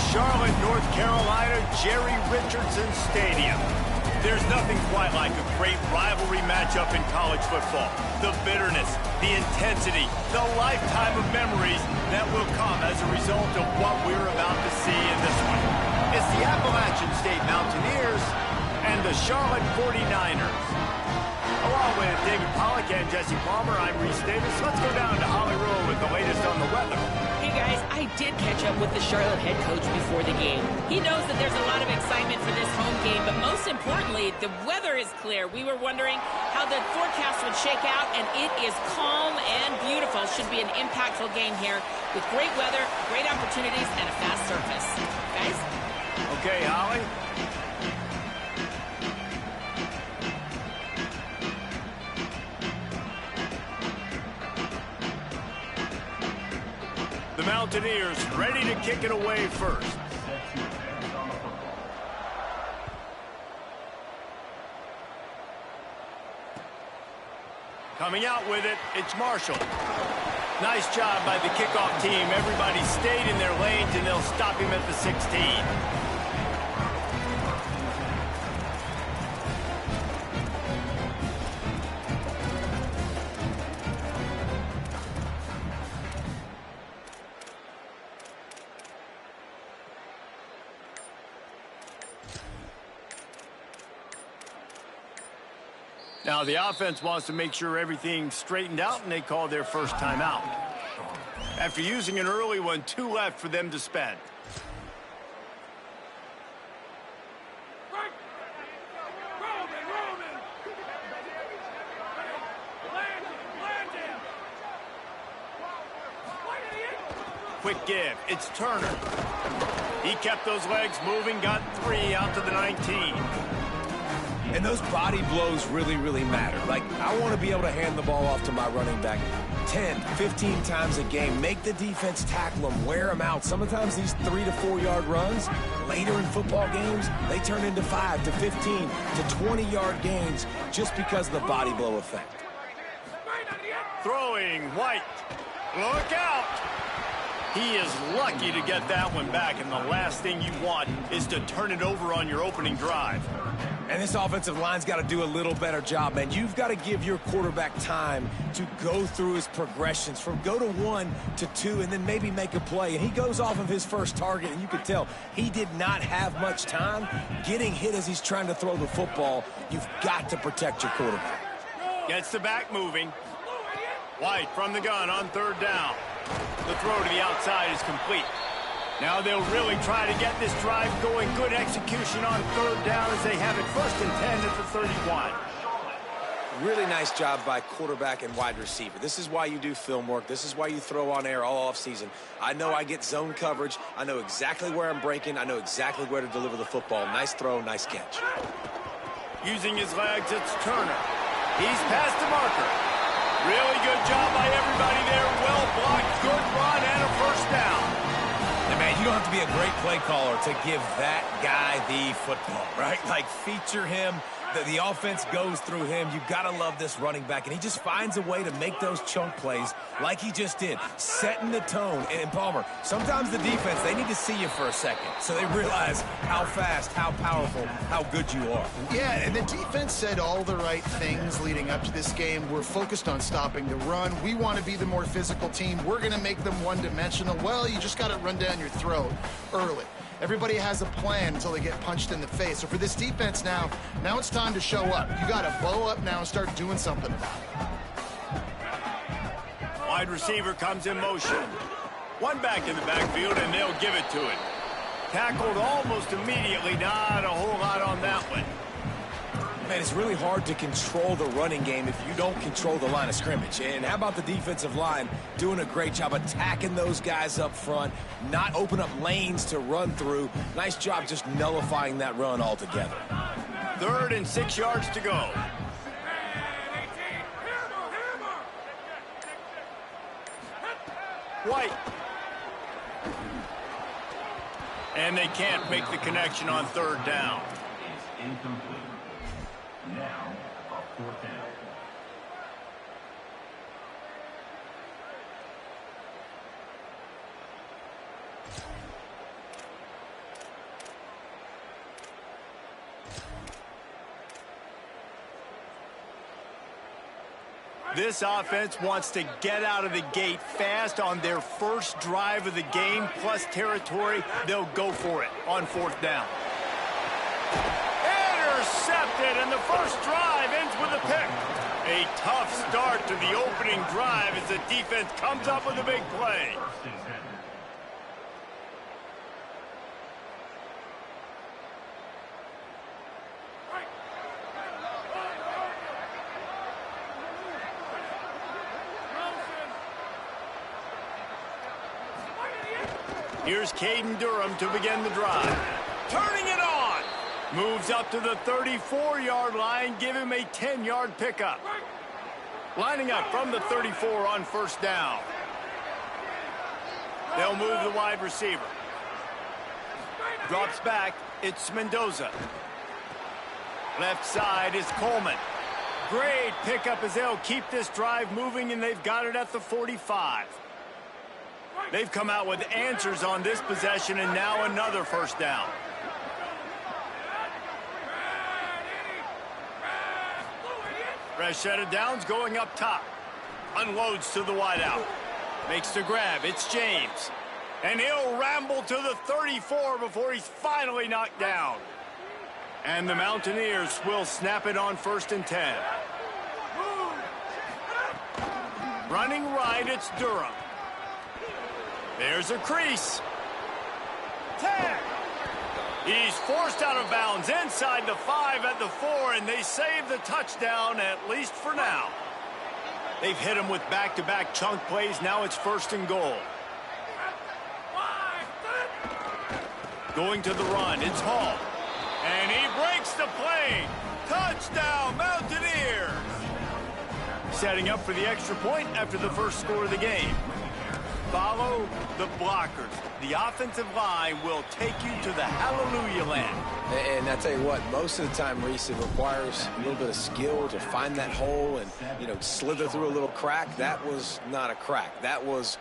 Charlotte, North Carolina, Jerry Richardson Stadium. There's nothing quite like a great rivalry matchup in college football. The bitterness, the intensity, the lifetime of memories that will come as a result of what we're about to see in this one. It's the Appalachian State Mountaineers and the Charlotte 49ers. Along with David Pollack and Jesse Palmer, I'm Reese Davis. Let's go down to Hollywood with the latest on the weather. Hey guys, I did catch up with the Charlotte head coach before the game. He knows that there's a lot of excitement for this home game, but most importantly, the weather is clear. We were wondering how the forecast would shake out, and it is calm and beautiful. Should be an impactful game here with great weather, great opportunities, and a fast surface. Guys? Okay, Holly. The Mountaineers ready to kick it away first. Coming out with it, it's Marshall. Nice job by the kickoff team. Everybody stayed in their lanes, and they'll stop him at the 16. Now, the offense wants to make sure everything's straightened out, and they call their first timeout. After using an early one, 2 left for them to spend. Quick give. It's Turner. He kept those legs moving, got 3 out to the 19. And those body blows really, really matter. Like, I want to be able to hand the ball off to my running back 10, 15 times a game. Make the defense tackle them, wear them out. Sometimes these 3 to 4 yard runs, later in football games, they turn into 5 to 15 to 20 yard gains just because of the body blow effect. Throwing, White. Look out! He is lucky to get that one back, and the last thing you want is to turn it over on your opening drive. And this offensive line's got to do a little better job, man. You've got to give your quarterback time to go through his progressions from go to 1 to 2 and then maybe make a play. And he goes off of his first target, and you can tell he did not have much time getting hit as he's trying to throw the football. You've got to protect your quarterback. Gets the back moving. White from the gun on 3rd down. The throw to the outside is complete. Now they'll really try to get this drive going. Good execution on 3rd down as they have it 1st and 10 at the 31. Really nice job by quarterback and wide receiver. This is why you do film work. This is why you throw on air all offseason. I know I get zone coverage. I know exactly where I'm breaking. I know exactly where to deliver the football. Nice throw, nice catch. Using his legs, it's Turner. He's past the marker. Really good job by everybody there. Well blocked, good run, and a 1st down. Man, you don't have to be a great play caller to give that guy the football, right? Like, feature him. The offense goes through him. You've got to love this running back, and he just finds a way to make those chunk plays like he just did, setting the tone. And Palmer, sometimes the defense, they need to see you for a second so they realize how fast, how powerful, how good you are. Yeah, and the defense said all the right things leading up to this game. We're focused on stopping the run. We want to be the more physical team. We're going to make them one-dimensional. Well, you just got to run down your throat early. Everybody has a plan until they get punched in the face. So for this defense now it's time to show up. You got to bow up now and start doing something about it. Wide receiver comes in motion. One back in the backfield, and they'll give it to him. Tackled almost immediately. Not a whole lot on that one. Man, it's really hard to control the running game if you don't control the line of scrimmage. And how about the defensive line doing a great job attacking those guys up front, not open up lanes to run through. Nice job just nullifying that run altogether. 3rd and 6 yards to go. White. And they can't make the connection on 3rd down. Incomplete. Now, a 4th down. This offense wants to get out of the gate fast on their first drive of the game, plus territory. They'll go for it on fourth down. Intercepted, and the first drive ends with a pick. A tough start to the opening drive as the defense comes up with a big play. Here's Caden Durham to begin the drive. Turning it on. Moves up to the 34-yard line. Give him a 10-yard pickup. Lining up from the 34 on first down. They'll move the wide receiver. Drops back. It's Mendoza. Left side is Coleman. Great pickup as they'll keep this drive moving, and they've got it at the 45. They've come out with answers on this possession, and now another first down. Fresh set of downs going up top. Unloads to the wideout. Makes the grab. It's James. And he'll ramble to the 34 before he's finally knocked down. And the Mountaineers will snap it on 1st and 10. Running right, it's Durham. There's a crease. 10. He's forced out of bounds inside the 5 at the 4, and they save the touchdown, at least for now. They've hit him with back-to-back chunk plays. Now it's 1st and goal. Going to the run, it's Hall. And he breaks the play. Touchdown, Mountaineers. Setting up for the extra point after the first score of the game. Follow the blockers. The offensive line will take you to the hallelujah land. And I tell you what, most of the time, Reese, it requires a little bit of skill to find that hole and, slither through a little crack. That was not a crack. That was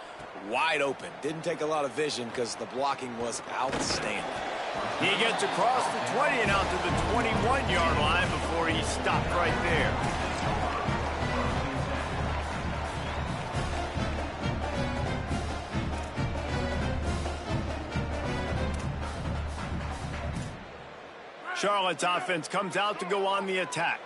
wide open. Didn't take a lot of vision because the blocking was outstanding. He gets across the 20 and out to the 21-yard line before he stopped right there. Charlotte's offense comes out to go on the attack.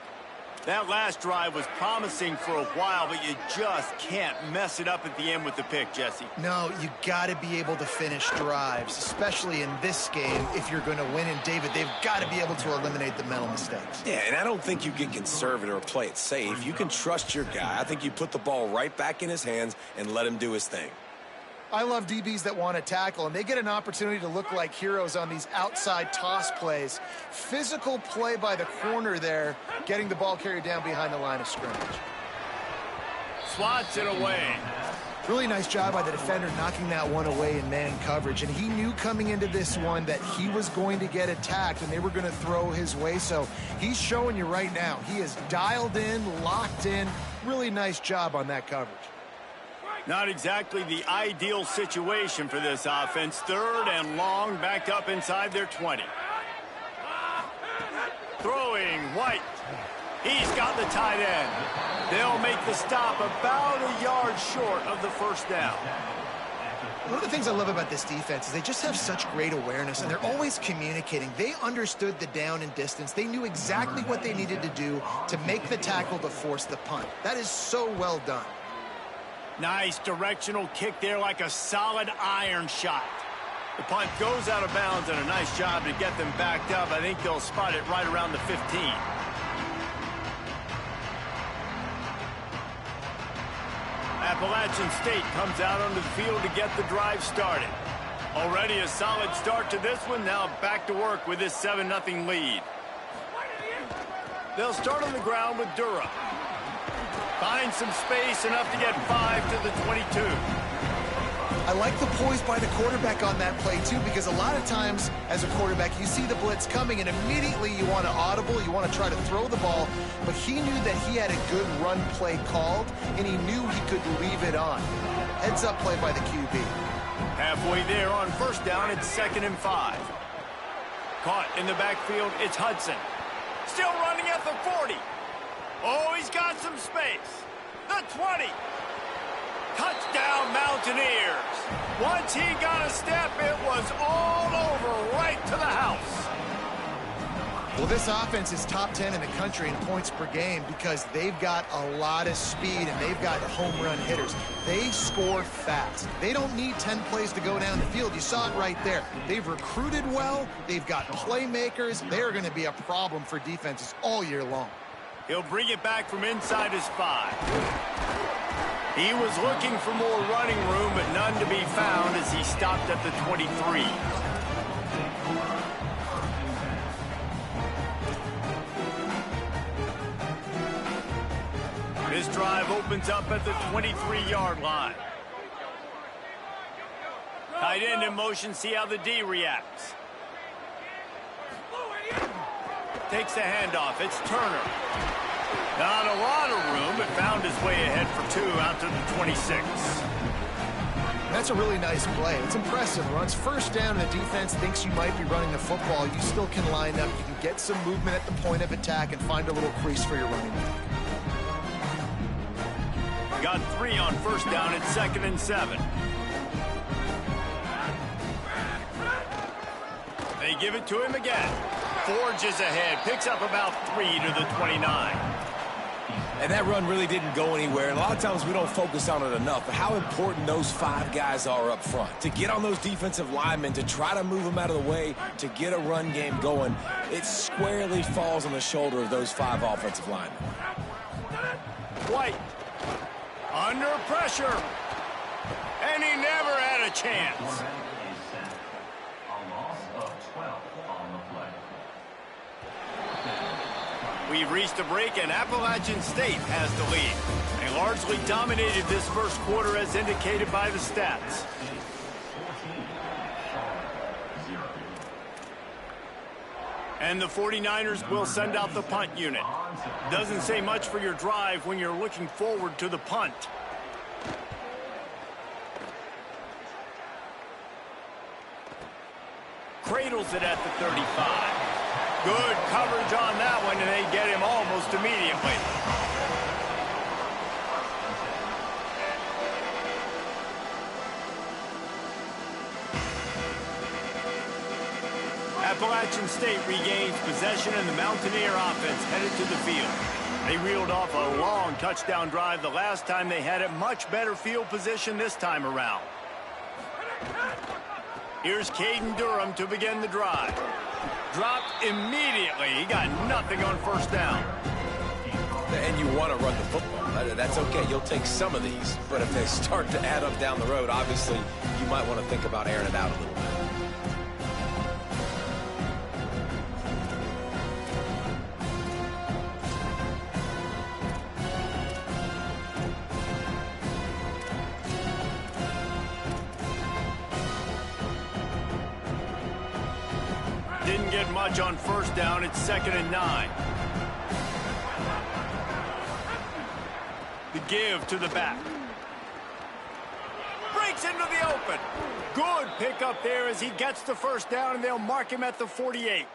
That last drive was promising for a while, but you just can't mess it up at the end with the pick, Jesse. No, you got to be able to finish drives, especially in this game if you're going to win. And, David, they've got to be able to eliminate the mental mistakes. Yeah, and I don't think you get conservative or play it safe. You can trust your guy. I think you put the ball right back in his hands and let him do his thing. I love DBs that want to tackle, and they get an opportunity to look like heroes on these outside toss plays. Physical play by the corner there, getting the ball carried down behind the line of scrimmage. Swats it away. Really nice job by the defender knocking that one away in man coverage, and he knew coming into this one that he was going to get attacked and they were going to throw his way, so he's showing you right now. He is dialed in, locked in. Really nice job on that coverage. Not exactly the ideal situation for this offense. 3rd and long, back up inside their 20. Throwing White. He's got the tight end. They'll make the stop about a yard short of the first down. One of the things I love about this defense is they just have such great awareness, and they're always communicating. They understood the down and distance. They knew exactly what they needed to do to make the tackle to force the punt. That is so well done. Nice directional kick there, like a solid iron shot. The punt goes out of bounds, and a nice job to get them backed up. I think they'll spot it right around the 15. Appalachian State comes out onto the field to get the drive started. Already a solid start to this one. Now back to work with this 7-0 lead. They'll start on the ground with Durham. Find some space, enough to get 5 to the 22. I like the poise by the quarterback on that play, too, because a lot of times as a quarterback, you see the blitz coming, and immediately you want to audible, you want to try to throw the ball, but he knew that he had a good run play called, and he knew he could leave it on. Heads up play by the QB. Halfway there on first down, it's 2nd and 5. Caught in the backfield, it's Hudson. Still running at the 40. Oh, he's got some space. The 20. Touchdown, Mountaineers. Once he got a step, it was all over right to the house. Well, this offense is top 10 in the country in points per game because they've got a lot of speed and they've got home run hitters. They score fast. They don't need 10 plays to go down the field. You saw it right there. They've recruited well. They've got playmakers. They are going to be a problem for defenses all year long. He'll bring it back from inside his 5. He was looking for more running room, but none to be found as he stopped at the 23. This drive opens up at the 23-yard line. Tight end in motion, see how the D reacts. Takes the handoff, it's Turner. Not a lot of room, but found his way ahead for 2 out to the 26. That's a really nice play. It's impressive. Runs first down and the defense thinks you might be running the football. You still can line up. You can get some movement at the point of attack and find a little crease for your running back. Got 3 on first down at 2nd and 7. They give it to him again. Forges ahead, picks up about 3 to the 29. And that run really didn't go anywhere. And a lot of times we don't focus on it enough, but how important those 5 guys are up front. To get on those defensive linemen, to try to move them out of the way, to get a run game going, it squarely falls on the shoulder of those 5 offensive linemen. White. Under pressure. And he never had a chance. A loss of 12 on the play. We've reached a break, and Appalachian State has the lead. They largely dominated this first quarter as indicated by the stats. And the 49ers will send out the punt unit. Doesn't say much for your drive when you're looking forward to the punt. Cradles it at the 35. Good coverage on that one, and they get him almost immediately. Appalachian State regains possession, and the Mountaineer offense headed to the field. They reeled off a long touchdown drive the last time they had it. Much better field position this time around. Here's Caden Durham to begin the drive. Dropped immediately. He got nothing on first down. And you want to run the football. That's okay. You'll take some of these. But if they start to add up down the road, obviously, you might want to think about airing it out a little bit. Didn't get much on first down. It's 2nd and 9. The give to the back. Breaks into the open. Good pickup there as he gets the first down, and they'll mark him at the 48.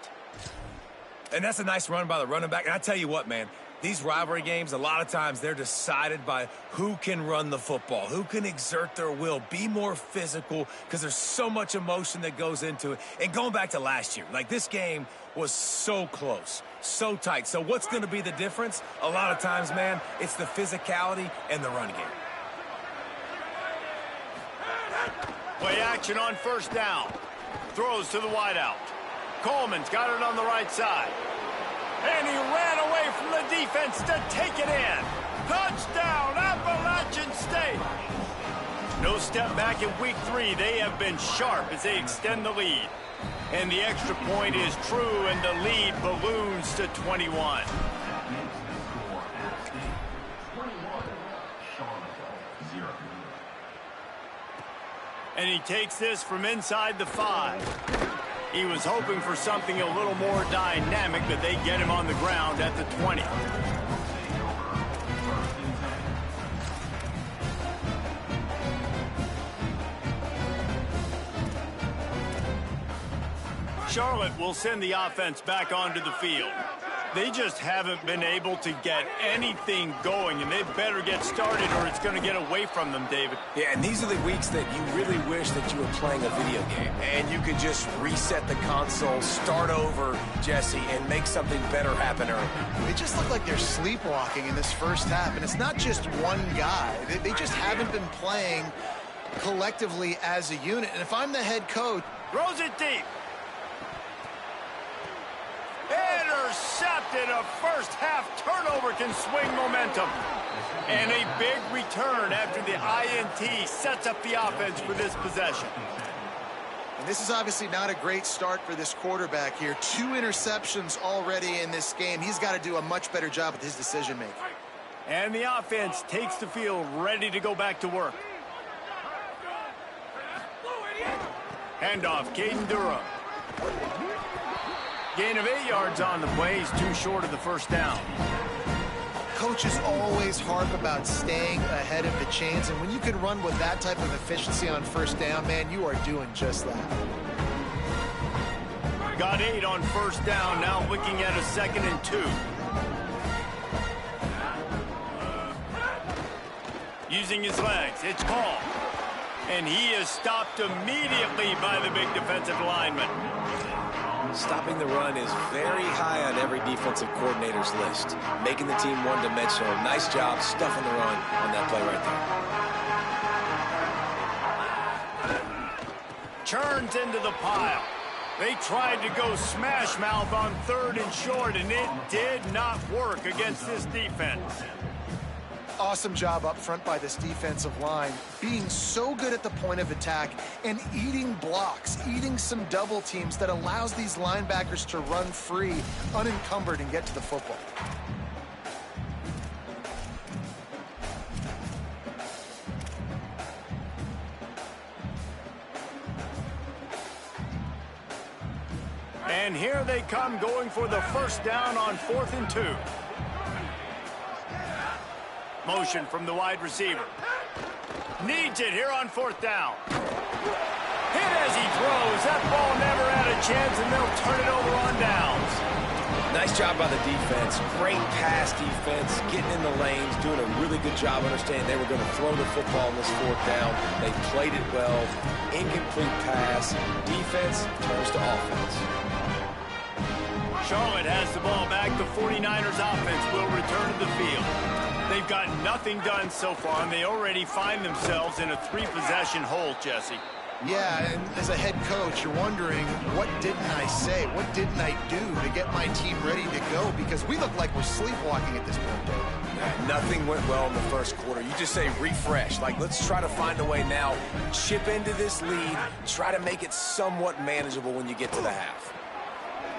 And that's a nice run by the running back. And I tell you what, man, these rivalry games, a lot of times they're decided by who can run the football, who can exert their will, be more physical, because there's so much emotion that goes into it. And going back to last year, like this game was so close, so tight. So what's going to be the difference? A lot of times, man, it's the physicality and the run game. Play action on first down. Throws to the wideout. Coleman's got it on the right side. And he ran away from the defense to take it in. Touchdown, Appalachian State. No step back in week 3. They have been sharp as they extend the lead. And the extra point is true, and the lead balloons to 21. And he takes this from inside the 5. He was hoping for something a little more dynamic, but they get him on the ground at the 20. Charlotte will send the offense back onto the field. They just haven't been able to get anything going, and they better get started or it's going to get away from them, David. Yeah, and these are the weeks that you really wish that you were playing a video game and you could just reset the console, start over, Jesse, and make something better happen early. They just look like they're sleepwalking in this first half, and it's not just one guy. They just haven't been playing collectively as a unit. And if I'm the head coach... Throws it deep. Intercepted. A first half turnover can swing momentum. And a big return after the INT sets up the offense for this possession. And this is obviously not a great start for this quarterback here. 2 interceptions already in this game. He's got to do a much better job with his decision-making. And the offense takes the field ready to go back to work. Handoff, Caden Durham. Gain of 8 yards on the play. He's too short of the first down. Coaches always harp about staying ahead of the chains, and when you can run with that type of efficiency on first down, man, you are doing just that. Got 8 on first down, now looking at a 2nd and 2. Using his legs, it's Paul. And he is stopped immediately by the big defensive lineman. Stopping the run is very high on every defensive coordinator's list. Making the team one-dimensional. Nice job stuffing the run on that play right there. Turns into the pile. They tried to go smash mouth on 3rd and short, and it did not work against this defense. Awesome job up front by this defensive line, being so good at the point of attack and eating blocks, eating some double teams that allows these linebackers to run free, unencumbered, and get to the football. And here they come, going for the first down on 4th and 2. Motion from the wide receiver. Needs it here on 4th down. Hit as he throws. That ball never had a chance, and they'll turn it over on downs. Nice job by the defense. Great pass defense, getting in the lanes, doing a really good job understanding they were going to throw the football on this 4th down. They played it well. Incomplete pass. Defense turns to offense. Charlotte has the ball back. The 49ers offense will return to the field. They've got nothing done so far, and they already find themselves in a 3-possession hole, Jesse. Yeah, and as a head coach, you're wondering, what didn't I say? What didn't I do to get my team ready to go? Because we look like we're sleepwalking at this point, David. Yeah, nothing went well in the first quarter. You just say refresh. Like, let's try to find a way now. Chip into this lead. Try to make it somewhat manageable when you get to the half.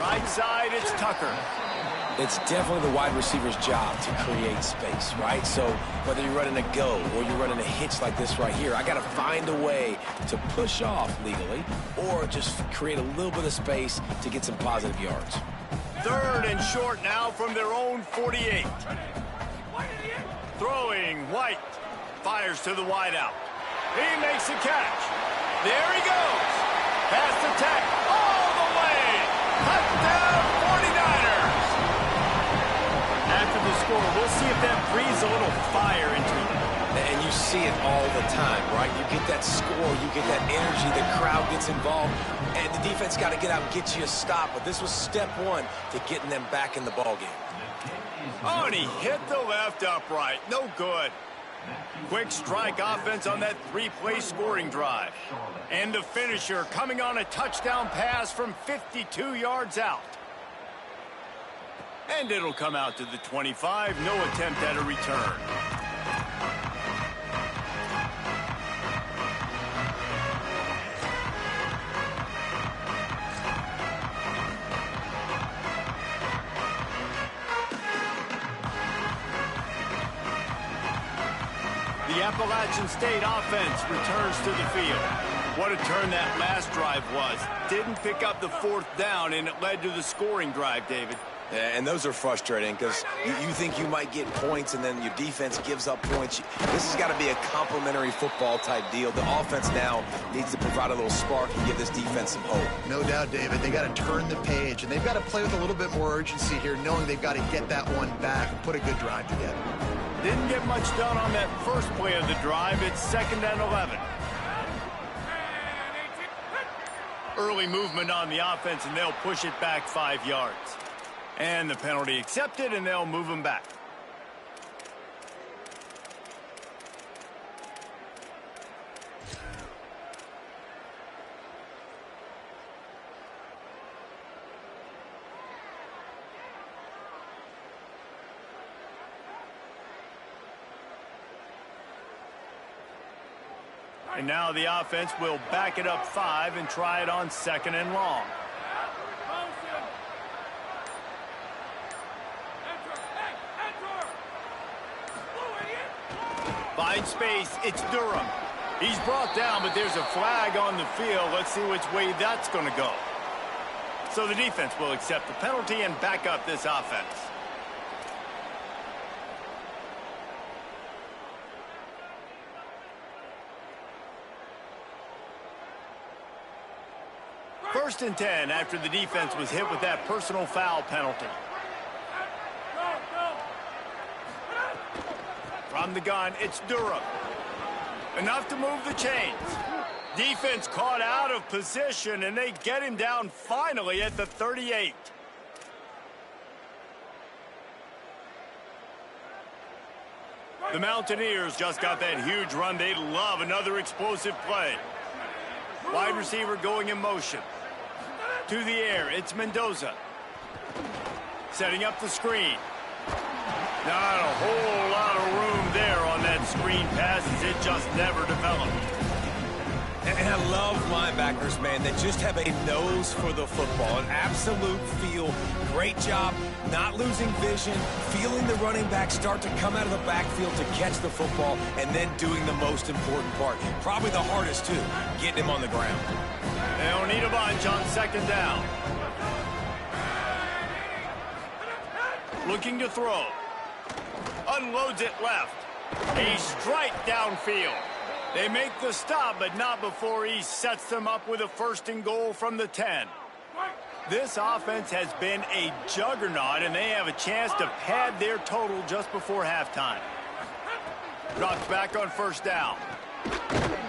Right side, it's Tucker. It's definitely the wide receiver's job to create space, right? So whether you're running a go or you're running a hitch like this right here, I got to find a way to push off legally or just create a little bit of space to get some positive yards. 3rd and short now from their own 48. Throwing, White. Fires to the wideout. He makes the catch. There he goes. Past the tackle. All the way. Touchdown 49ers. After the score, we'll see if that breathes a little fire into them. And you see it all the time, right? You get that score, you get that energy, the crowd gets involved, and the defense got to get out and get you a stop. But this was step 1 to getting them back in the ballgame. Oh, and he hit the left upright. No good. Quick strike offense on that 3-play scoring drive. And the finisher coming on a touchdown pass from 52 yards out. And it'll come out to the 25. No attempt at a return. The Appalachian State offense returns to the field. What a turn that last drive was. Didn't pick up the 4th down, and it led to the scoring drive, David. And those are frustrating because you think you might get points and then your defense gives up points. This has got to be a complementary football type deal. The offense now needs to provide a little spark and give this defense some hope. No doubt, David. They got to turn the page, and they've got to play with a little bit more urgency here, knowing they've got to get that one back and put a good drive together. Didn't get much done on that first play of the drive. It's 2nd and 11. Early movement on the offense, and they'll push it back 5 yards. And the penalty accepted, and they'll move him back. And now the offense will back it up 5 and try it on 2nd and long. Finds space. It's Durham. He's brought down, but there's a flag on the field. Let's see which way that's going to go. So the defense will accept the penalty and back up this offense. First and 10 after the defense was hit with that personal foul penalty. From the gun, it's Durham. Enough to move the chains. Defense caught out of position, and they get him down finally at the 38. The Mountaineers just got that huge run. They love another explosive play. Wide receiver going in motion. To the air, it's Mendoza. Setting up the screen. Not a whole lot of room there on that screen pass as it just never developed. And I love linebackers, man, that just have a nose for the football, an absolute feel. Great job not losing vision, feeling the running back start to come out of the backfield to catch the football, and then doing the most important part. Probably the hardest, too, getting him on the ground. They'll need a bunch on 2nd down. Looking to throw. Unloads it left. A strike downfield. They make the stop, but not before he sets them up with a 1st and goal from the 10. This offense has been a juggernaut, and they have a chance to pad their total just before halftime. Drops back on 1st down.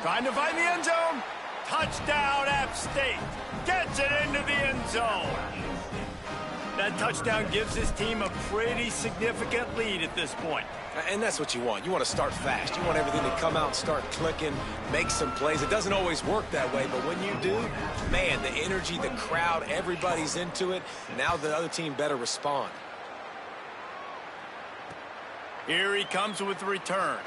Trying to find the end zone. Touchdown, App State. Gets it into the end zone. That touchdown gives his team a pretty significant lead at this point. And that's what you want. You want to start fast. You want everything to come out and start clicking, make some plays. It doesn't always work that way, but when you do, man, the energy, the crowd, everybody's into it. Now the other team better respond. Here he comes with the return.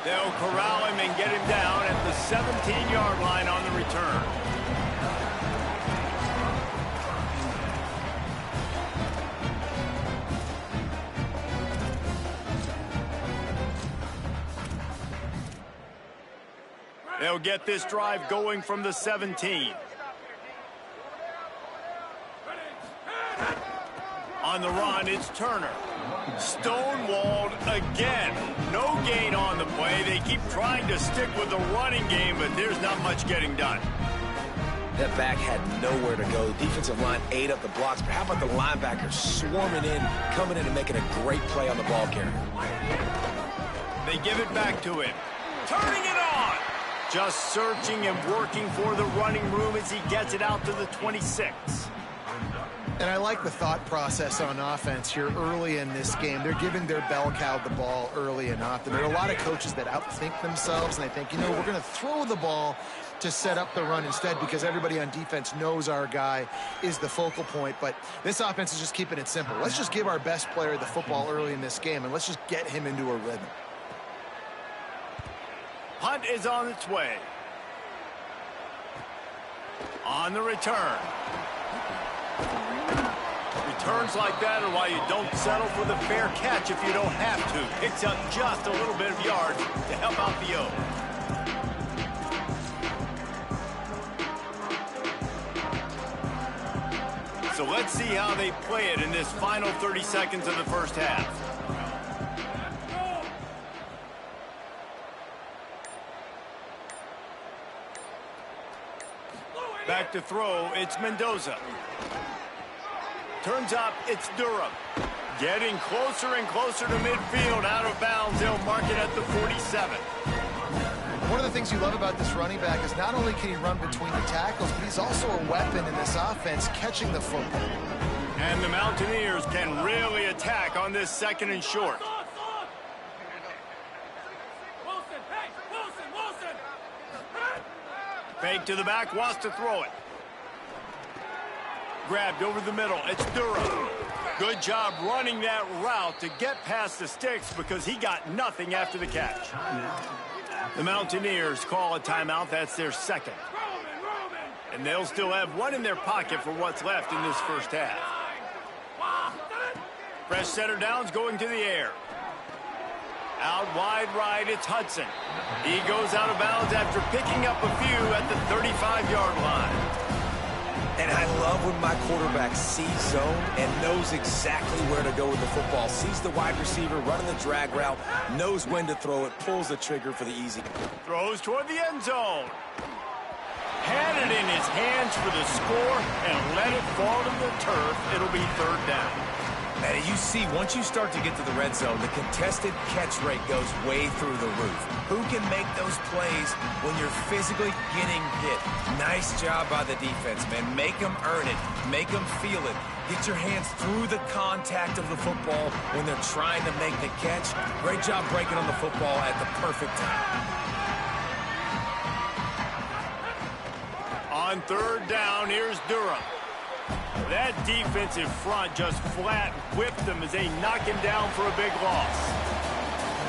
They'll corral him and get him down at the 17-yard line on the return. They'll get this drive going from the 17. On the run, it's Turner. Stonewalled again. No gain on the play. They keep trying to stick with the running game, but there's not much getting done. That back had nowhere to go. The defensive line ate up the blocks, but how about the linebackers swarming in, coming in and making a great play on the ball carrier? They give it back to him. Turning it on. Just searching and working for the running room as he gets it out to the 26. And I like the thought process on offense here early in this game. They're giving their bell cow the ball early enough. And there are a lot of coaches that outthink themselves, and they think, you know, we're going to throw the ball to set up the run instead because everybody on defense knows our guy is the focal point. But this offense is just keeping it simple. Let's just give our best player the football early in this game, and let's just get him into a rhythm. Punt is on its way. On the return. Returns like that are why you don't settle for the fair catch if you don't have to. Picks up just a little bit of yards to help out the O. So let's see how they play it in this final 30 seconds of the first half. Back to throw, it's Mendoza. Turns up, it's Durham. Getting closer and closer to midfield, out of bounds. They'll mark it at the 47. One of the things you love about this running back is not only can he run between the tackles, but he's also a weapon in this offense, catching the football. And the Mountaineers can really attack on this second and short. Fake to the back, wants to throw it. Grabbed over the middle, it's Durham. Good job running that route to get past the sticks because he got nothing after the catch. The Mountaineers call a timeout. That's their second. And they'll still have one in their pocket for what's left in this first half. Fresh center downs going to the air. Out wide right, it's Hudson. He goes out of bounds after picking up a few at the 35-yard line. And I love when my quarterback sees zone and knows exactly where to go with the football. Sees the wide receiver running the drag route, knows when to throw it, pulls the trigger for the easy. Throws toward the end zone. Had it in his hands for the score and let it fall to the turf. It'll be third down. And you see, once you start to get to the red zone, the contested catch rate goes way through the roof. Who can make those plays when you're physically getting hit? Nice job by the defense, man. Make them earn it. Make them feel it. Get your hands through the contact of the football when they're trying to make the catch. Great job breaking on the football at the perfect time. On third down, here's Durham. That defensive front just flat whipped them as they knock him down for a big loss.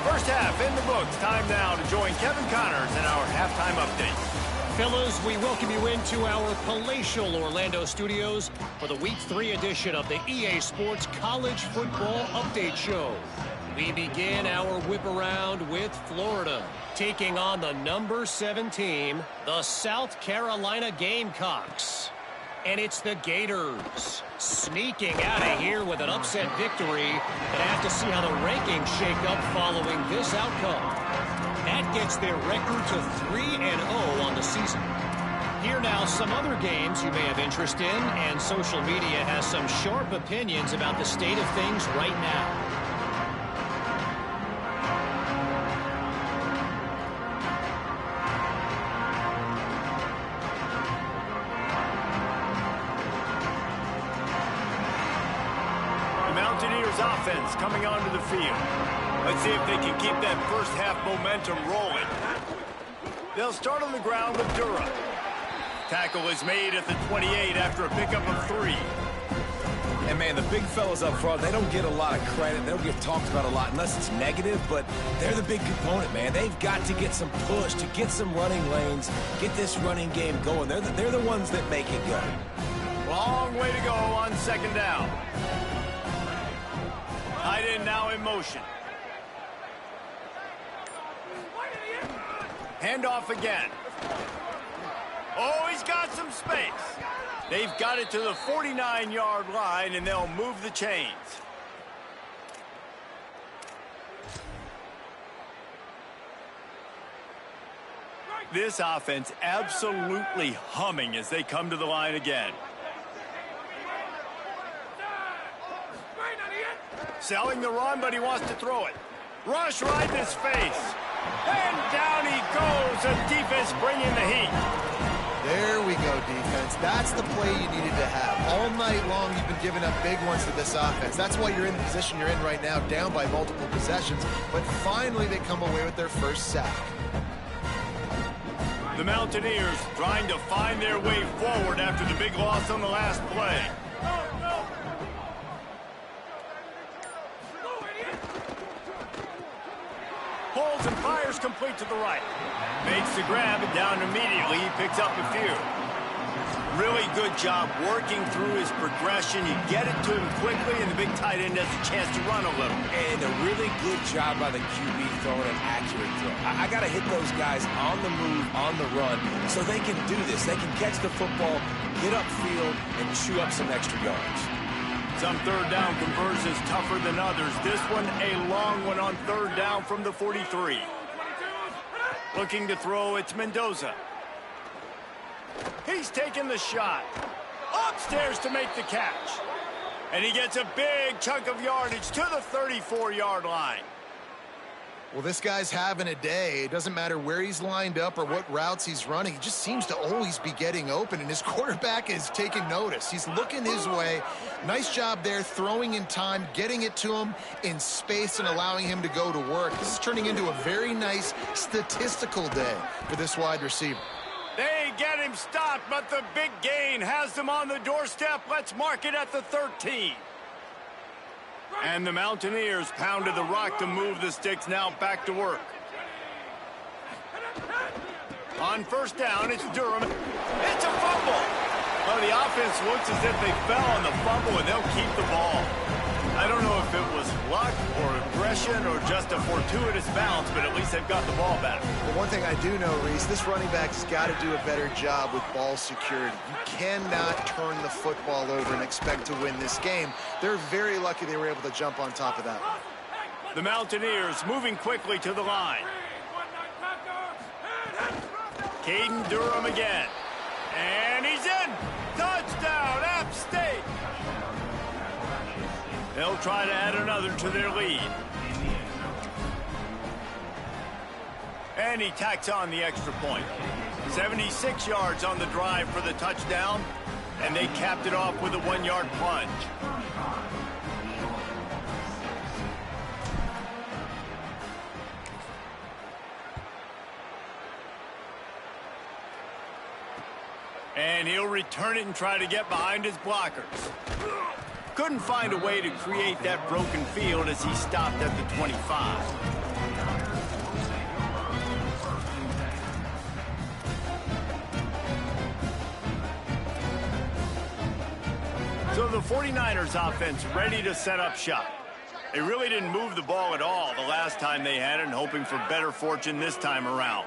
First half in the books. Time now to join Kevin Connors in our halftime update. Fellas, we welcome you into our palatial Orlando studios for the Week 3 edition of the EA Sports College Football Update Show. We begin our whip around with Florida, taking on the number 7 team, the South Carolina Gamecocks. And it's the Gators sneaking out of here with an upset victory. And have to see how the rankings shake up following this outcome. That gets their record to 3-0 on the season. Here now, some other games you may have interest in, and social media has some sharp opinions about the state of things right now. Offense coming onto the field. Let's see if they can keep that first half momentum rolling. They'll start on the ground with Durham. Tackle is made at the 28 after a pickup of 3. And, man, the big fellas up front, they don't get a lot of credit. They don't get talked about a lot unless it's negative, but they're the big component, man. They've got to get some push, to get some running lanes, get this running game going. They're the ones that make it go. Long way to go on second down. Tight end now in motion. Handoff again. Oh, he's got some space. They've got it to the 49-yard line, and they'll move the chains. This offense absolutely humming as they come to the line again. Selling the run, but he wants to throw it. Rush right in his face. And down he goes. The defense bringing the heat. There we go, defense. That's the play you needed to have. All night long, you've been giving up big ones to this offense. That's why you're in the position you're in right now, down by multiple possessions. But finally, they come away with their first sack. The Mountaineers trying to find their way forward after the big loss on the last play. Holds and fires complete to the right. Makes the grab and down immediately. He picks up a few. really good job working through his progression. You get it to him quickly, and the big tight end has a chance to run a little. And a really good job by the QB throwing an accurate throw. I got to hit those guys on the move, on the run, so they can do this. They can catch the football, get upfield, and chew up some extra yards. Some third down conversions tougher than others. This one a long one on third down from the 43. Looking to throw, it's Mendoza. He's taking the shot. Upstairs to make the catch. And he gets a big chunk of yardage to the 34-yard line. Well, this guy's having a day. It doesn't matter where he's lined up or what routes he's running. He just seems to always be getting open, and his quarterback is taking notice. He's looking his way. Nice job there, throwing in time, getting it to him in space and allowing him to go to work. This is turning into a very nice statistical day for this wide receiver. They get him stopped, but the big gain has them on the doorstep. Let's mark it at the 13. And the Mountaineers pounded the rock to move the sticks, now back to work. On first down, it's Durham. It's a fumble. Well, the offense looks as if they fell on the fumble, and they'll keep the ball. I don't know if it was luck or aggression or just a fortuitous bounce, but at least they've got the ball back. Well, one thing I do know, Reese, this running back's got to do a better job with ball security. You cannot turn the football over and expect to win this game. They're very lucky they were able to jump on top of that one. The Mountaineers moving quickly to the line. Caden Durham again. And he's in. Touchdown, App State. They'll try to add another to their lead. And he tacks on the extra point. 76 yards on the drive for the touchdown, and they capped it off with a 1-yard plunge. And he'll return it and try to get behind his blockers. Couldn't find a way to create that broken field as he stopped at the 25. So the 49ers offense ready to set up shop. They really didn't move the ball at all the last time they had it, and hoping for better fortune this time around.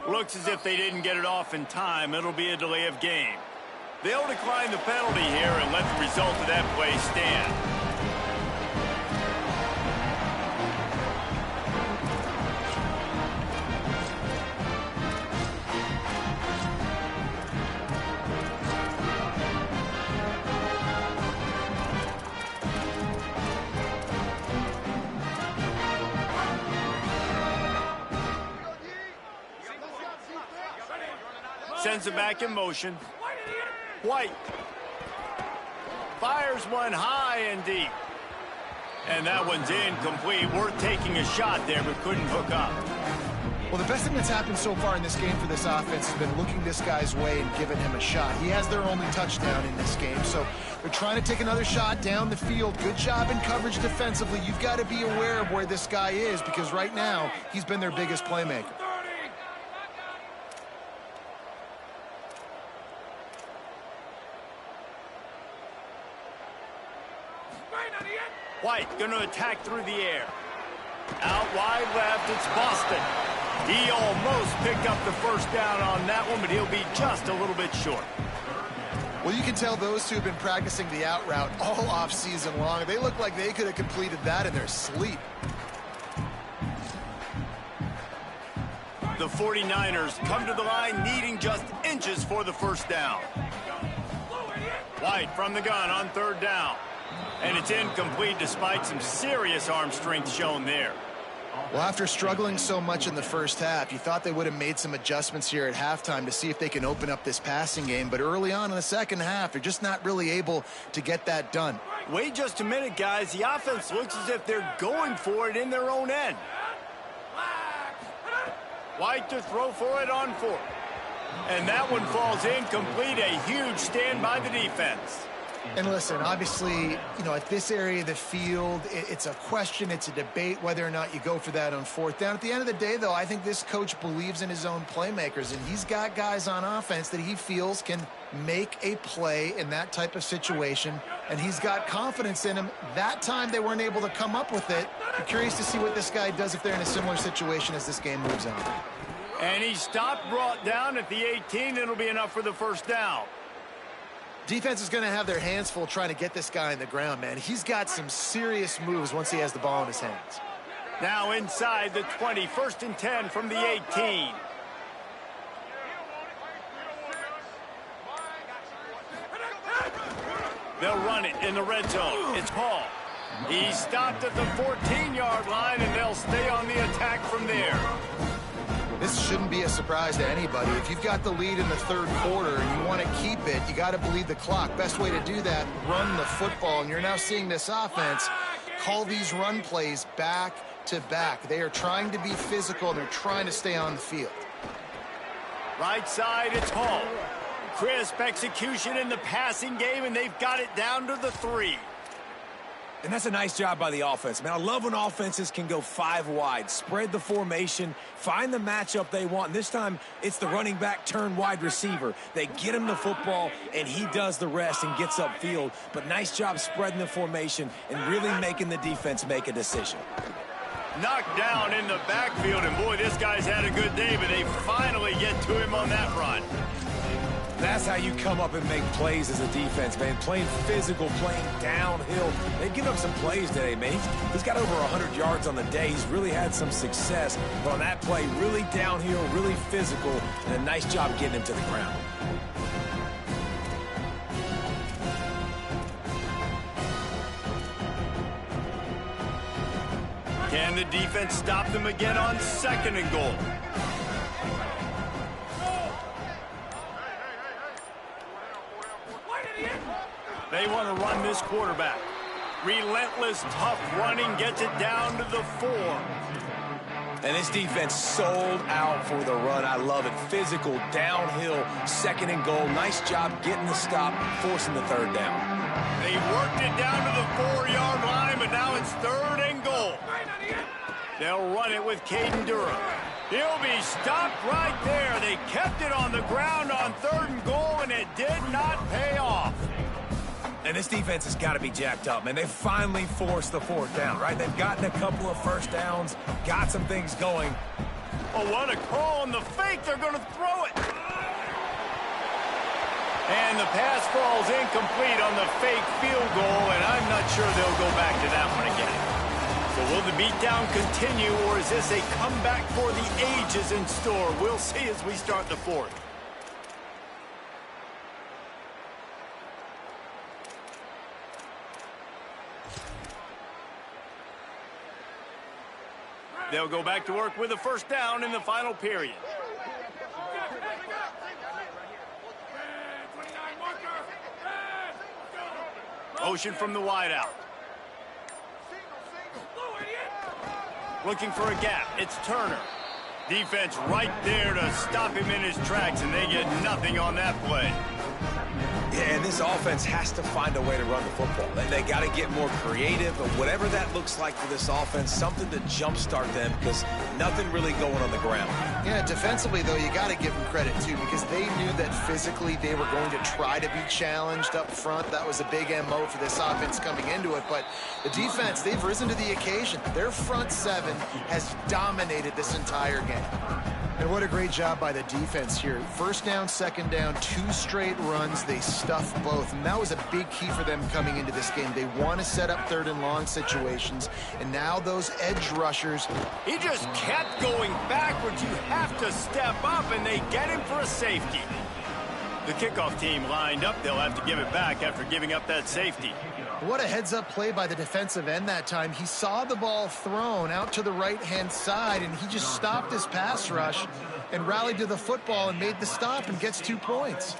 Looks as if they didn't get it off in time. It'll be a delay of game. They'll decline the penalty here and let the result of that play stand. Sends it back in motion. White fires one high and deep. And that one's incomplete. Worth taking a shot there, but couldn't hook up. Well, the best thing that's happened so far in this game for this offense has been looking this guy's way and giving him a shot. He has their only touchdown in this game, so they're trying to take another shot down the field. Good job in coverage defensively. You've got to be aware of where this guy is, because right now he's been their biggest playmaker. White going to attack through the air. Out wide left, it's Boston. He almost picked up the first down on that one, but he'll be just a little bit short. Well, you can tell those two have been practicing the out route all off season long. They look like they could have completed that in their sleep. The 49ers come to the line needing just inches for the first down. White from the gun on third down. And it's incomplete despite some serious arm strength shown there. Well, after struggling so much in the first half, you thought they would have made some adjustments here at halftime to see if they can open up this passing game. But early on in the second half, they're just not really able to get that done. Wait just a minute, guys. The offense looks as if they're going for it in their own end. White to throw for it on fourth. And that one falls incomplete. A huge stand by the defense. And listen, obviously, at this area of the field, it's a question, it's a debate whether or not you go for that on fourth down. At the end of the day, though, I think this coach believes in his own playmakers, and he's got guys on offense that he feels can make a play in that type of situation, and he's got confidence in him. That time they weren't able to come up with it. I'm curious to see what this guy does if they're in a similar situation as this game moves on. And he stopped, brought down at the 18. It'll be enough for the first down. Defense is going to have their hands full trying to get this guy on the ground, man. He's got some serious moves once he has the ball in his hands. Now inside the 20, 1st and 10 from the 18. They'll run it in the red zone. It's Hall. He stopped at the 14-yard line, and they'll stay on the attack from there. This shouldn't be a surprise to anybody. If you've got the lead in the third quarter and you want to keep it, you got to bleed the clock. Best way to do that, run the football. And you're now seeing this offense call these run plays back to back. They are trying to be physical. They're trying to stay on the field. Right side, it's Hall. Crisp execution in the passing game, and they've got it down to the 3. And that's a nice job by the offense. Man, I love when offenses can go 5 wide, spread the formation, find the matchup they want. And this time, it's the running back turn wide receiver. They get him the football, and he does the rest and gets upfield. But nice job spreading the formation and really making the defense make a decision. Knocked down in the backfield, and boy, this guy's had a good day, but they finally get to him on that run. That's how you come up and make plays as a defense, man. Playing physical, playing downhill. They've given up some plays today, man. He's got over 100 yards on the day. He's really had some success. But on that play, really downhill, really physical, and a nice job getting him to the ground. Can the defense stop them again on 2nd and goal? They want to run this quarterback. Relentless, tough running, gets it down to the 4. And this defense sold out for the run. I love it. Physical, downhill, 2nd and goal. Nice job getting the stop, forcing the 3rd down. They worked it down to the 4-yard line, but now it's 3rd and goal. They'll run it with Caden Durham. He'll be stopped right there. They kept it on the ground on 3rd and goal, and it did not pay off. And this defense has got to be jacked up, man. They finally forced the 4th down, right? They've gotten a couple of first downs, got some things going. Oh, what a call on the fake. They're going to throw it. And the pass falls incomplete on the fake field goal, and I'm not sure they'll go back to that one again. So will the beatdown continue, or is this a comeback for the ages in store? We'll see as we start the 4th. They'll go back to work with a 1st down in the final period. Motion from the wideout. Looking for a gap. It's Turner. Defense right there to stop him in his tracks, and they get nothing on that play. Yeah, and this offense has to find a way to run the football. They got to get more creative, but whatever that looks like for this offense, something to jumpstart them because nothing really going on the ground. Yeah, defensively, though, you got to give them credit, too, because they knew that physically they were going to try to be challenged up front. That was a big MO for this offense coming into it, but the defense, they've risen to the occasion. Their front 7 has dominated this entire game. And what a great job by the defense here. 1st down, 2nd down, 2 straight runs. They stuffed both. And that was a big key for them coming into this game. They want to set up 3rd and long situations. And now those edge rushers. He just kept going backwards. You have to step up, and they get him for a safety. The kickoff team lined up. They'll have to give it back after giving up that safety. What a heads-up play by the defensive end that time. He saw the ball thrown out to the right-hand side, and he just stopped his pass rush and rallied to the football and made the stop and gets 2 points.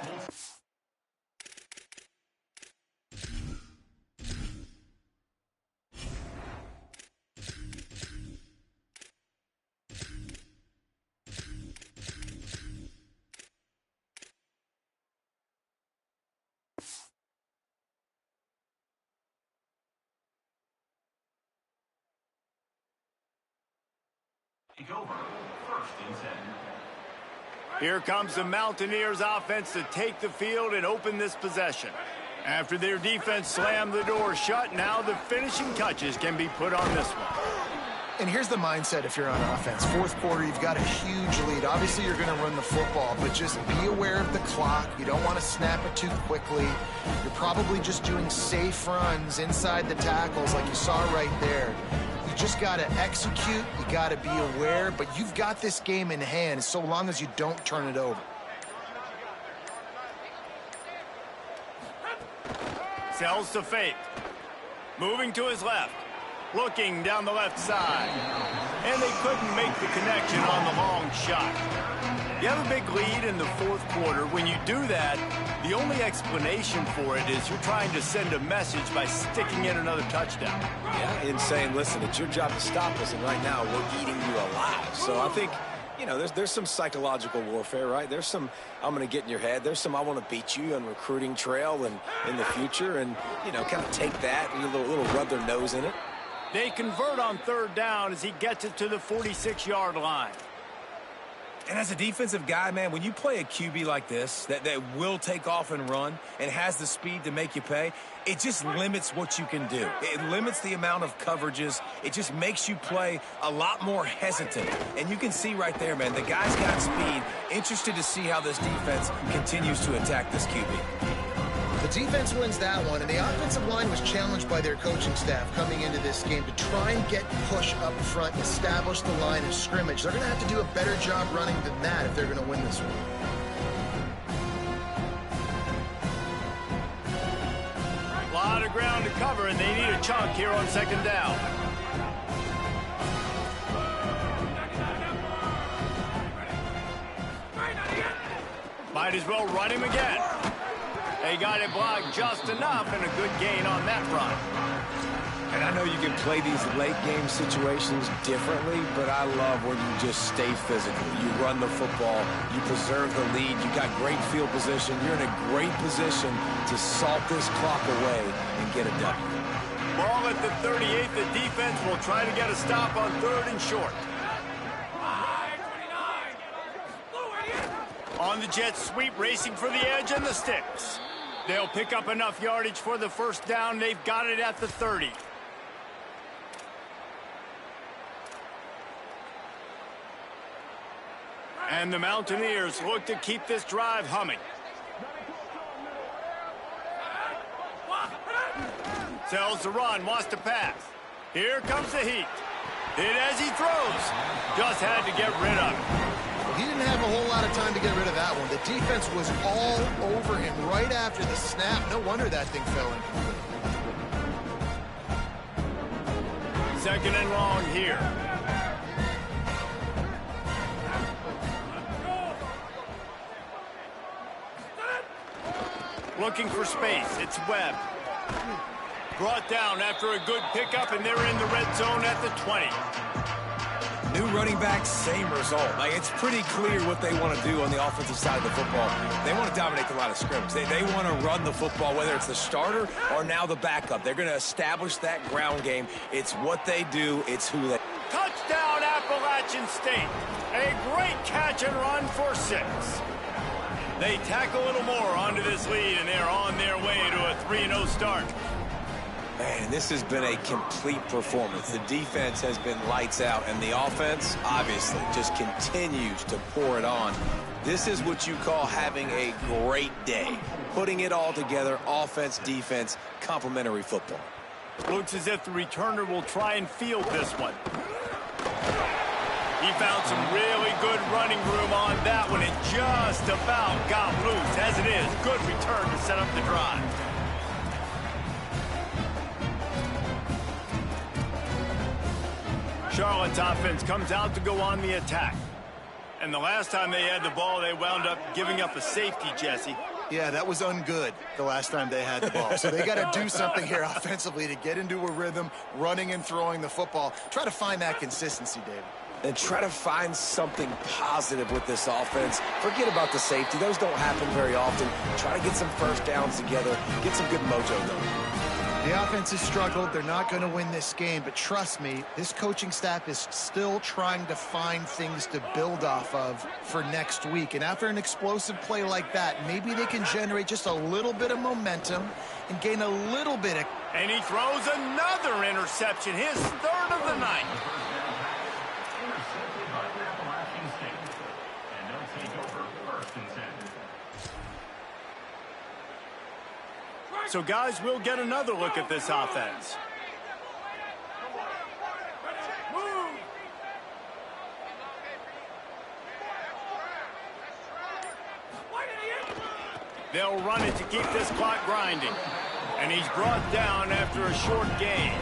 take over 1st and 10. Here comes the Mountaineers offense to take the field and open this possession. After their defense slammed the door shut, now the finishing touches can be put on this one. And here's the mindset if you're on offense. Fourth quarter, you've got a huge lead. Obviously, you're going to run the football, but just be aware of the clock. You don't want to snap it too quickly. You're probably just doing safe runs inside the tackles like you saw right there. You just got to execute. You got to be aware, but you've got this game in hand so long as you don't turn it over. Sells to fake. Moving to his left. Looking down the left side. And they couldn't make the connection on the long shot. You have a big lead in the fourth quarter. When you do that, the only explanation for it is you're trying to send a message by sticking in another touchdown. Yeah, and saying, listen, it's your job to stop us, and right now we're eating you alive. So I think, you know, there's some psychological warfare, right? There's some, I'm going to get in your head. There's some, I want to beat you on recruiting trail and in the future, and, you know, kind of take that and a little rub their nose in it. They convert on third down as he gets it to the 46-yard line. And as a defensive guy, man, when you play a QB like this that will take off and run and has the speed to make you pay, it just limits what you can do. It limits the amount of coverages. It just makes you play a lot more hesitant. And you can see right there, man, the guy's got speed. Interested to see how this defense continues to attack this QB. The defense wins that one, and the offensive line was challenged by their coaching staff coming into this game to try and get push up front, establish the line of scrimmage. They're going to have to do a better job running than that if they're going to win this one. A lot of ground to cover, and they need a chunk here on second down. Might as well run him again. They got it blocked just enough, and a good gain on that run. And I know you can play these late game situations differently, but I love when you just stay physical. You run the football, you preserve the lead, you got great field position. You're in a great position to salt this clock away and get a W. Ball at the 38. The defense will try to get a stop on third and short. On the jet sweep, racing for the edge and the sticks. They'll pick up enough yardage for the first down. They've got it at the 30. And the Mountaineers look to keep this drive humming. Tells the run, wants to pass. Here comes the heat. Hit as he throws. Just had to get rid of it. He didn't have a whole lot of time to get rid of that one. The defense was all over him right after the snap. No wonder that thing fell in. Second and long here. Looking for space. It's Webb. Brought down after a good pickup, and they're in the red zone at the 20. New running back, same result. Like, it's pretty clear what they want to do on the offensive side of the football. They want to dominate the line of scrimmage. They want to run the football, whether it's the starter or now the backup. They're going to establish that ground game. It's what they do. It's who they... Touchdown, Appalachian State. A great catch and run for 6. They tack a little more onto this lead, and they're on their way to a 3-0 start. Man, this has been a complete performance. The defense has been lights out, and the offense, obviously, just continues to pour it on. This is what you call having a great day. Putting it all together, offense, defense, complementary football. Looks as if the returner will try and field this one. He found some really good running room on that one. It just about got loose. As it is, good return to set up the drive. Charlotte's offense comes out to go on the attack. And the last time they had the ball, they wound up giving up a safety, Jesse. Yeah, that was ungood the last time they had the ball. So they got to do something here offensively to get into a rhythm, running and throwing the football. Try to find that consistency, David. And try to find something positive with this offense. Forget about the safety. Those don't happen very often. Try to get some first downs together. Get some good mojo going. The offense has struggled. They're not going to win this game, but trust me, this coaching staff is still trying to find things to build off of for next week. And after an explosive play like that, maybe they can generate just a little bit of momentum and gain a little bit of... And he throws another interception, his third of the night. Intercepted by Appalachian State. And they'll take over 1st and 10. So, guys, we'll get another look at this offense. They'll run it to keep this clock grinding. And he's brought down after a short gain.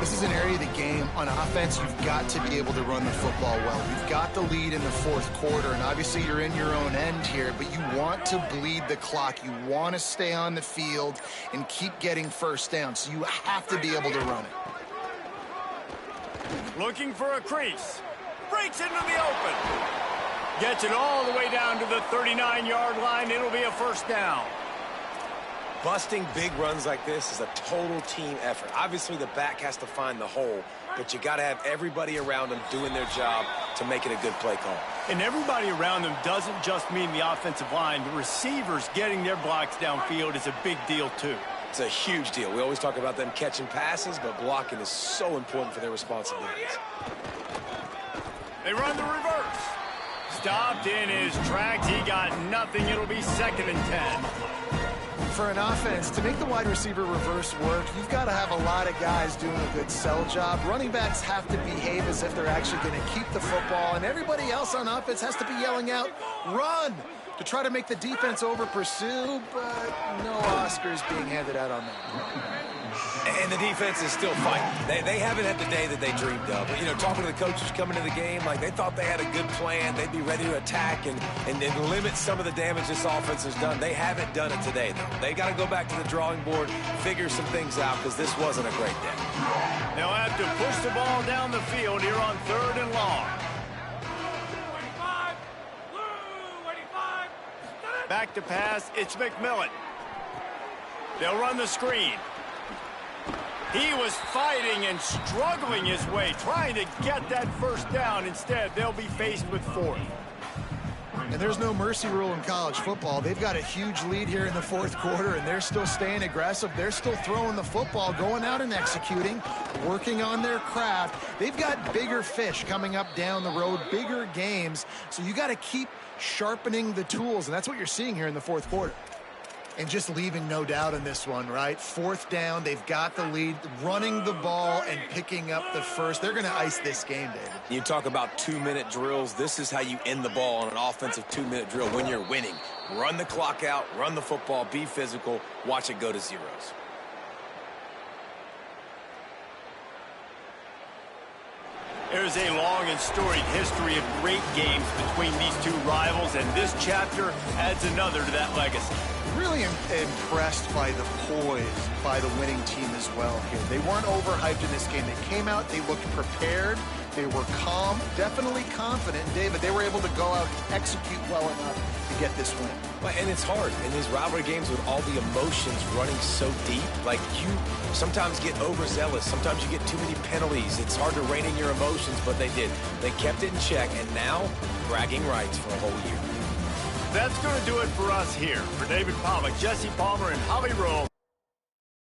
This is an area of the game on offense you've got to be able to run the football well. You've got the lead in the 4th quarter, and obviously you're in your own end here, but you want to bleed the clock. You want to stay on the field and keep getting first down, so you have to be able to run it. Looking for a crease. Breaks into the open. Gets it all the way down to the 39-yard line. It'll be a first down. Busting big runs like this is a total team effort. Obviously, the back has to find the hole, but you got to have everybody around them doing their job to make it a good play call. And everybody around them doesn't just mean the offensive line. The receivers getting their blocks downfield is a big deal, too. It's a huge deal. We always talk about them catching passes, but blocking is so important for their responsibilities. They run the reverse. Stopped in his tracks. He got nothing. It'll be 2nd and 10. For an offense, to make the wide receiver reverse work, you've got to have a lot of guys doing a good sell job. Running backs have to behave as if they're actually going to keep the football, and everybody else on offense has to be yelling out, run, to try to make the defense over pursue, but no Oscars being handed out on that. And the defense is still fighting. They haven't had the day that they dreamed of. But, you know, talking to the coaches coming to the game, like they thought they had a good plan. They'd be ready to attack and limit some of the damage this offense has done. They haven't done it today, though. They got to go back to the drawing board, figure some things out, because this wasn't a great day. They'll have to push the ball down the field here on 3rd and long. Back to pass, it's McMillan. They'll run the screen. He was fighting and struggling his way, trying to get that first down. Instead, they'll be faced with 4th. And there's no mercy rule in college football. They've got a huge lead here in the 4th quarter, and they're still staying aggressive. They're still throwing the football, going out and executing, working on their craft. They've got bigger fish coming up down the road, bigger games. So you got to keep sharpening the tools, and that's what you're seeing here in the 4th quarter. And just leaving no doubt in this one, right? 4th down, they've got the lead, running the ball and picking up the first. They're going to ice this game, David. You talk about 2-minute drills. This is how you end the ball on an offensive 2-minute drill when you're winning. Run the clock out, run the football, be physical, watch it go to zeros. There's a long and storied history of great games between these two rivals, and this chapter adds another to that legacy. Really impressed by the poise by the winning team as well here. They weren't overhyped in this game. They came out, they looked prepared, they were calm, definitely confident. David, they were able to go out and execute well enough to get this win. And it's hard in these rivalry games with all the emotions running so deep. Like, you sometimes get overzealous. Sometimes you get too many penalties. It's hard to rein in your emotions, but they did. They kept it in check, and now bragging rights for a whole year. That's going to do it for us here. For David Pollack, Jesse Palmer, and Holly Rowe.